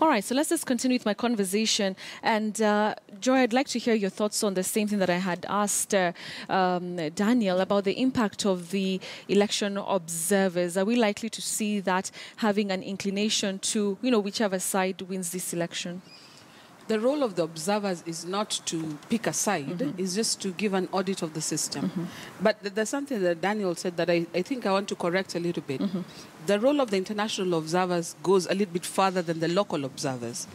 All right, so let's just continue with my conversation. And Joy, I'd like to hear your thoughts on the same thing that I had asked Daniel about the impact of the election observers. Are we likely to see that having an inclination to, whichever side wins this election? The role of the observers is not to pick a side, it's just to give an audit of the system. But there's something that Daniel said that I think I want to correct a little bit. The role of the international observers goes a little bit further than the local observers.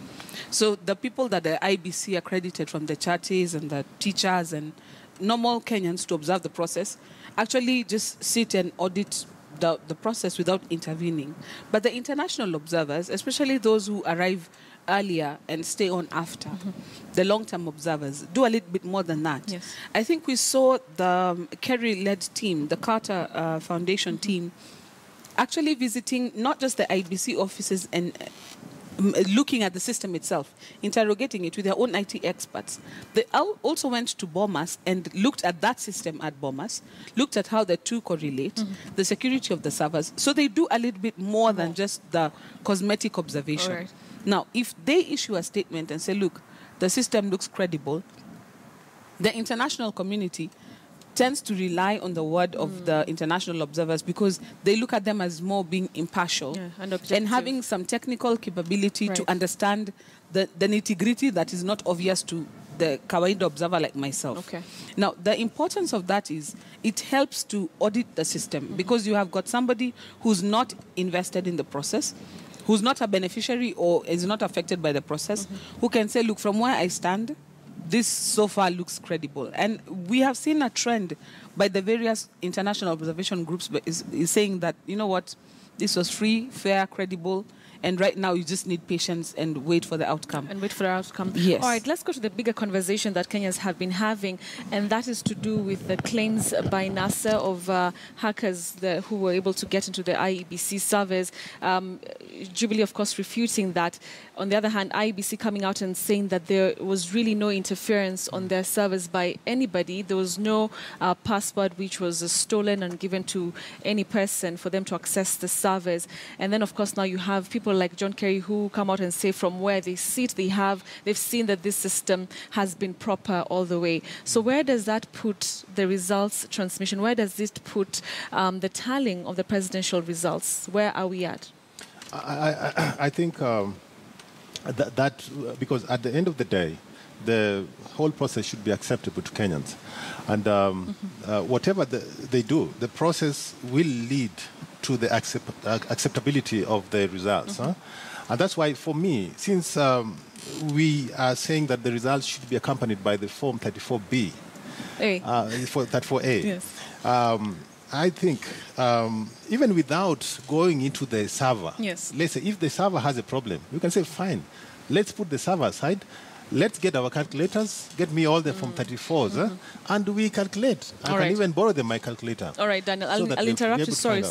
So the people that the IBC accredited, from the churches and the teachers and normal Kenyans to observe the process, actually just sit and audit the process without intervening. But the international observers, especially those who arrive earlier and stay on after, the long-term observers, do a little bit more than that. Yes. I think we saw the Kerry-led team, the Carter Foundation team, actually visiting not just the IBC offices and looking at the system itself, interrogating it with their own IT experts. They also went to Bomas and looked at that system at Bomas, looked at how the two correlate, the security of the servers. So they do a little bit more than just the cosmetic observation. All right. Now, if they issue a statement and say, look, the system looks credible, the international community tends to rely on the word of the international observers because they look at them as more being impartial and having some technical capability to understand the nitty-gritty that is not obvious to the kawaida observer like myself. Okay. Now, the importance of that is it helps to audit the system because you have got somebody who's not invested in the process, who's not a beneficiary or is not affected by the process, who can say, look, from where I stand, this so far looks credible. And we have seen a trend by the various international observation groups is saying that, you know what, this was free, fair, credible, and right now you just need patience and wait for the outcome. And wait for the outcome. Yes. All right, let's go to the bigger conversation that Kenyans have been having, and that is to do with the claims by NASA of hackers who were able to get into the IEBC servers. Jubilee, of course, refuting that. On the other hand, IEBC coming out and saying that there was really no interference on their servers by anybody. There was no password which was stolen and given to any person for them to access the servers. And then, of course, now you have people like John Kerry who come out and say from where they sit, they've seen that this system has been proper all the way. So where does that put the results transmission? Where does it put the tallying of the presidential results? Where are we at? I think that because at the end of the day, the whole process should be acceptable to Kenyans. And whatever they do, the process will lead to the acceptability of the results. And that's why, for me, since we are saying that the results should be accompanied by the Form 34B, for 34A, yes. I think even without going into the server, yes. Let's say if the server has a problem, you can say, fine, let's put the server aside. Let's get our calculators, get me all the Form 34s, and we calculate. I can even borrow them my calculator. All right, Daniel, I'll interrupt you. Sorry.